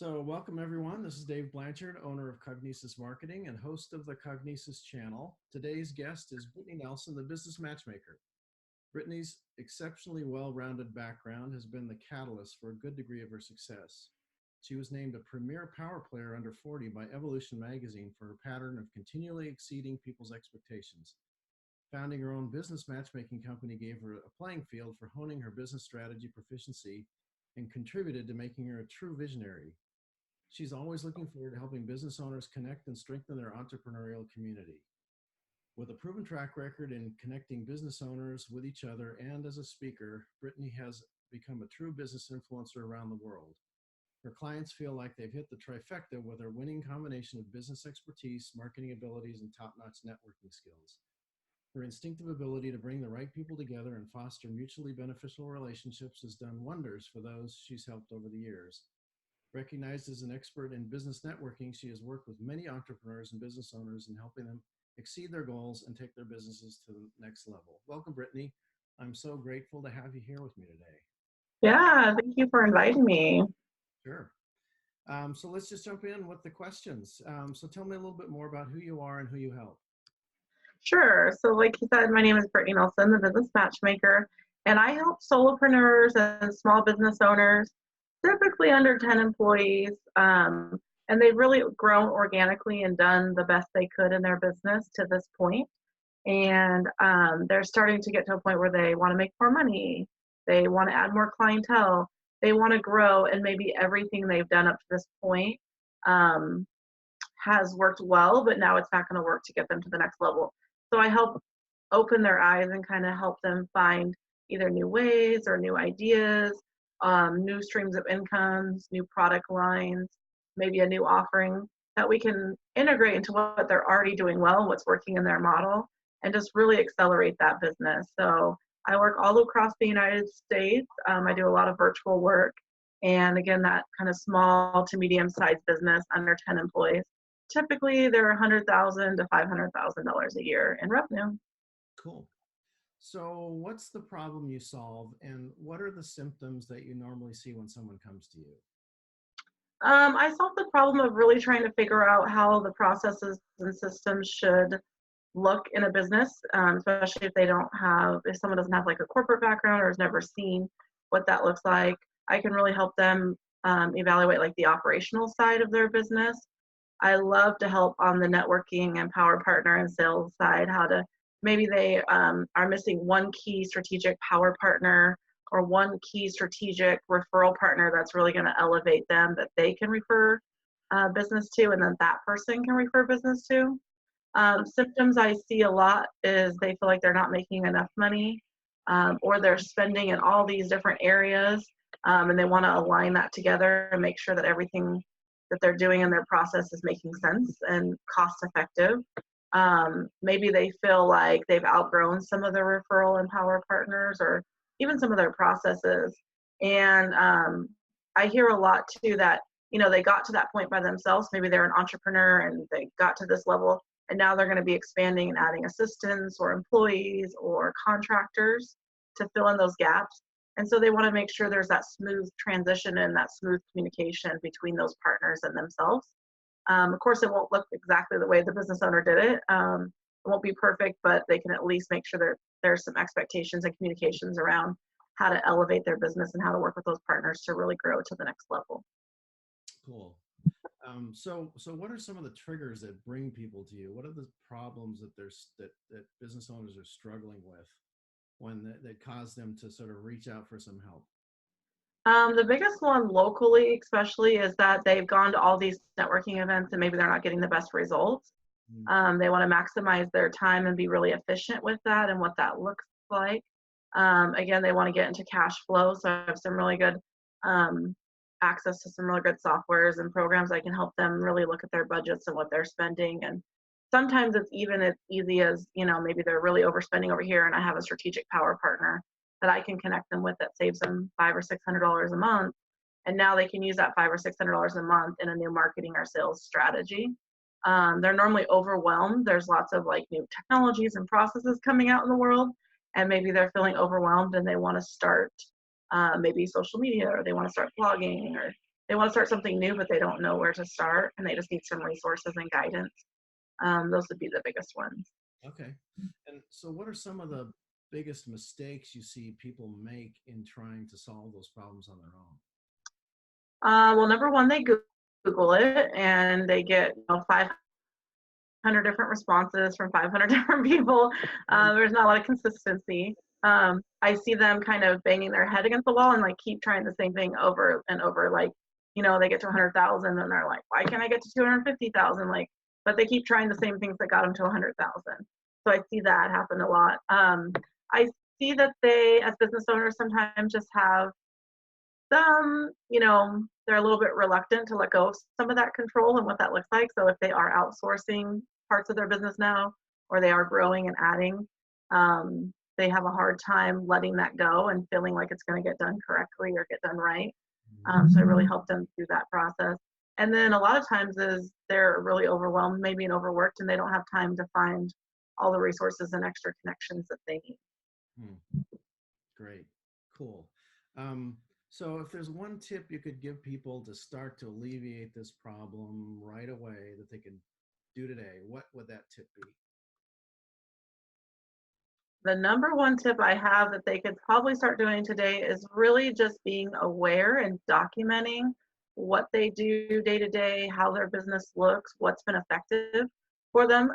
So, welcome everyone. This is Dave Blanchard, owner of Cognesis Marketing and host of the Cognesis channel. Today's guest is Brittani Nelson, the business matchmaker. Brittany's exceptionally well-rounded background has been the catalyst for a good degree of her success. She was named a premier power player under 40 by Evolution magazine for her pattern of continually exceeding people's expectations. Founding her own business matchmaking company gave her a playing field for honing her business strategy proficiency and contributed to making her a true visionary. She's always looking forward to helping business owners connect and strengthen their entrepreneurial community. With a proven track record in connecting business owners with each other and as a speaker, Brittani has become a true business influencer around the world. Her clients feel like they've hit the trifecta with her winning combination of business expertise, marketing abilities, and top-notch networking skills. Her instinctive ability to bring the right people together and foster mutually beneficial relationships has done wonders for those she's helped over the years. Recognized as an expert in business networking, she has worked with many entrepreneurs and business owners in helping them exceed their goals and take their businesses to the next level. Welcome, Brittani. I'm so grateful to have you here with me today. Yeah, thank you for inviting me. Sure. So let's just jump in with the questions. So tell me a little bit more about who you are and who you help. Sure. So, like you said, my name is Brittani Nelson, the business matchmaker, and I help solopreneurs and small business owners, typically under 10 employees, and they've really grown organically and done the best they could in their business to this point. And they're starting to get to a point where they want to make more money, they want to add more clientele, they want to grow, and maybe everything they've done up to this point um, has worked well, but now it's not going to work to get them to the next level. So I help open their eyes and kind of help them find either new ways or new ideas, new streams of incomes, new product lines, maybe a new offering that we can integrate into what they're already doing well, what's working in their model, and just really accelerate that business. So I work all across the United States. I do a lot of virtual work. And again, that kind of small to medium-sized business under 10 employees. Typically, they're $100,000 to $500,000 a year in revenue. Cool. So what's the problem you solve, and what are the symptoms that you normally see when someone comes to you? I solve the problem of really trying to figure out how the processes and systems should look in a business, especially if someone doesn't have like a corporate background or has never seen what that looks like. I can really help them evaluate like the operational side of their business. I love to help on the networking and power partner and sales side, how to maybe they are missing one key strategic power partner or one key strategic referral partner that's really going to elevate them that they can refer business to, and then that person can refer business to. Symptoms I see a lot is they feel like they're not making enough money, or they're spending in all these different areas, and they want to align that together and make sure that everything that they're doing in their process is making sense and cost effective. Maybe they feel like they've outgrown some of their referral and power partners or even some of their processes. And I hear a lot too that, they got to that point by themselves. Maybe they're an entrepreneur and they got to this level, and now they're going to be expanding and adding assistants or employees or contractors to fill in those gaps. And so they want to make sure there's that smooth transition and that smooth communication between those partners and themselves. Of course, it won't look exactly the way the business owner did it. It won't be perfect, but they can at least make sure that there's some expectations and communications around how to elevate their business and how to work with those partners to really grow to the next level. Cool. So what are some of the triggers that bring people to you? What are the problems that business owners are struggling with that cause them to sort of reach out for some help? The biggest one locally, especially, is that they've gone to all these networking events and maybe they're not getting the best results. They want to maximize their time and be really efficient with that and what that looks like. Again, they want to get into cash flow. So I have some really good access to some really good softwares and programs. I can help them really look at their budgets and what they're spending. And sometimes it's even as easy as, maybe they're really overspending over here and I have a strategic power partner that I can connect them with that saves them $500 or $600 a month. And now they can use that $500 or $600 a month in a new marketing or sales strategy. They're normally overwhelmed. There's lots of like new technologies and processes coming out in the world, and maybe they're feeling overwhelmed and they want to start maybe social media, or they want to start blogging, or they want to start something new, but they don't know where to start, and they just need some resources and guidance. Those would be the biggest ones. Okay. And so, what are some of the biggest mistakes you see people make in trying to solve those problems on their own? Well, number one, they Google it and they get 500 different responses from 500 different people. Right. There's not a lot of consistency. I see them kind of banging their head against the wall and like keep trying the same thing over and over. Like, they get to 100,000 and they're like, why can't I get to 250,000? Like, but they keep trying the same things that got them to 100,000. So I see that happen a lot. I see that they, as business owners, sometimes just have they're a little bit reluctant to let go of some of that control and what that looks like. So if they are outsourcing parts of their business now, or they are growing and adding, they have a hard time letting that go and feeling like it's going to get done correctly or get done right. So I really help them through that process. And then a lot of times is they're really overwhelmed, maybe and overworked, and they don't have time to find all the resources and extra connections that they need. Hmm. Great. Cool. Um, so, if there's one tip you could give people to start to alleviate this problem right away that they could do today, what would that tip be? The number one tip I have that they could probably start doing today is really just being aware and documenting what they do day to day, how their business looks, what's been effective for them.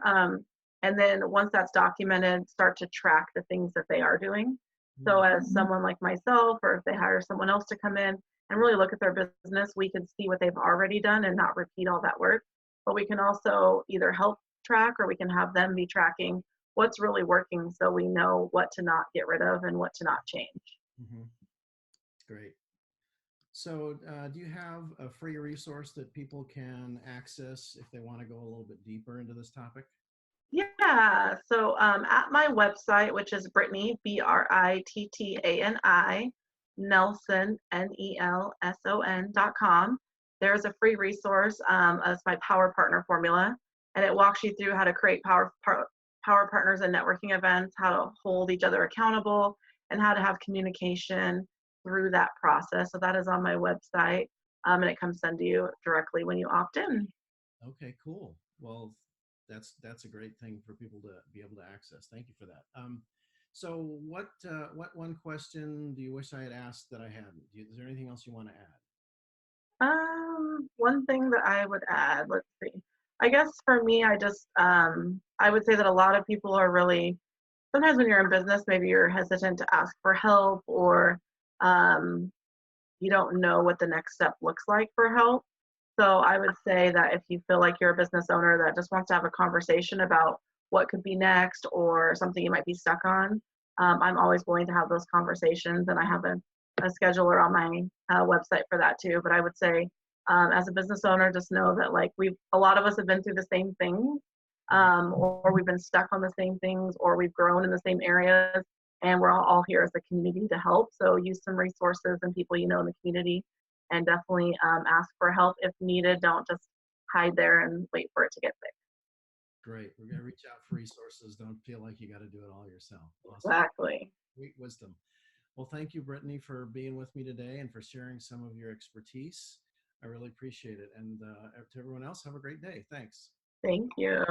And then once that's documented, start to track the things that they are doing. So, as someone like myself, or if they hire someone else to come in and really look at their business, we can see what they've already done and not repeat all that work. But we can also either help track or we can have them be tracking what's really working so we know what to not get rid of and what to not change. Hmm. Great. So, do you have a free resource that people can access if they want to go a little bit deeper into this topic? Yeah. So at my website, which is Brittany, Brittani, Nelson, Nelson.com, there's a free resource as my Power Partner formula, and it walks you through how to create power partners and networking events, how to hold each other accountable, and how to have communication through that process. So that is on my website, and it comes sent to you directly when you opt in. Okay, cool. Well, that's a great thing for people to be able to access. Thank you for that. So, what one question do you wish I had asked that I hadn't? Is there anything else you want to add? One thing that I would add, let's see. I guess for me, I would say that a lot of people are really, sometimes when you're in business, maybe you're hesitant to ask for help or um, you don't know what the next step looks like for help. So I would say that if you feel like you're a business owner that just wants to have a conversation about what could be next or something you might be stuck on, I'm always willing to have those conversations, and I have a scheduler on my website for that too. But I would say, as a business owner, just know that like a lot of us have been through the same things, or we've been stuck on the same things, or we've grown in the same areas, and we're all here as a community to help. So use some resources and people in the community, and definitely ask for help if needed. Don't just hide there and wait for it to get fixed. Great. We're going to reach out for resources. Don't feel like you got to do it all yourself. Awesome. Exactly. Great wisdom. Well, thank you, Brittany, for being with me today and for sharing some of your expertise. I really appreciate it. And to everyone else, have a great day. Thanks. Thank you.